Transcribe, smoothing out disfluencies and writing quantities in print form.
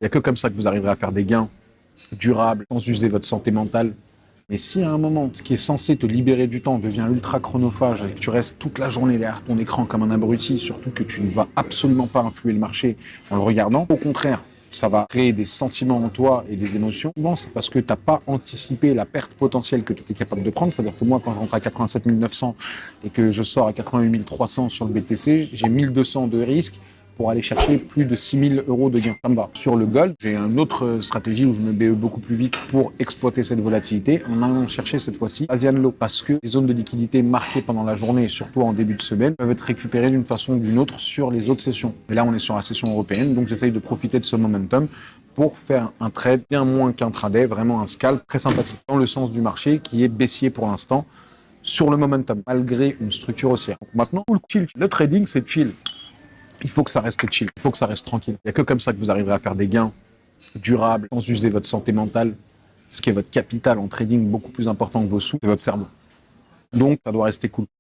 Il n'y a que comme ça que vous arriverez à faire des gains durables, sans user votre santé mentale. Mais si à un moment, ce qui est censé te libérer du temps devient ultra chronophage et que tu restes toute la journée derrière ton écran comme un abruti, surtout que tu ne vas absolument pas influer le marché en le regardant, au contraire, ça va créer des sentiments en toi et des émotions. Souvent, c'est parce que tu n'as pas anticipé la perte potentielle que tu étais capable de prendre. C'est-à-dire que moi, quand je rentre à 87 900 et que je sors à 88 300 sur le BTC, j'ai 1200 de risque pour aller chercher plus de 6 000 euros de gains. Ça me va. Sur le gold, j'ai une autre stratégie où je me BE beaucoup plus vite pour exploiter cette volatilité en allant chercher cette fois-ci Asian Low, parce que les zones de liquidité marquées pendant la journée et surtout en début de semaine peuvent être récupérées d'une façon ou d'une autre sur les autres sessions. Et là, on est sur la session européenne, donc j'essaye de profiter de ce momentum pour faire un trade bien moins qu'intraday, vraiment un scalp très sympathique, dans le sens du marché qui est baissier pour l'instant sur le momentum, malgré une structure haussière. Donc maintenant, chill. Le trading, c'est chill. Il faut que ça reste chill, il faut que ça reste tranquille. Il n'y a que comme ça que vous arriverez à faire des gains durables, sans user votre santé mentale, ce qui est votre capital en trading beaucoup plus important que vos sous, c'est votre cerveau. Donc, ça doit rester cool.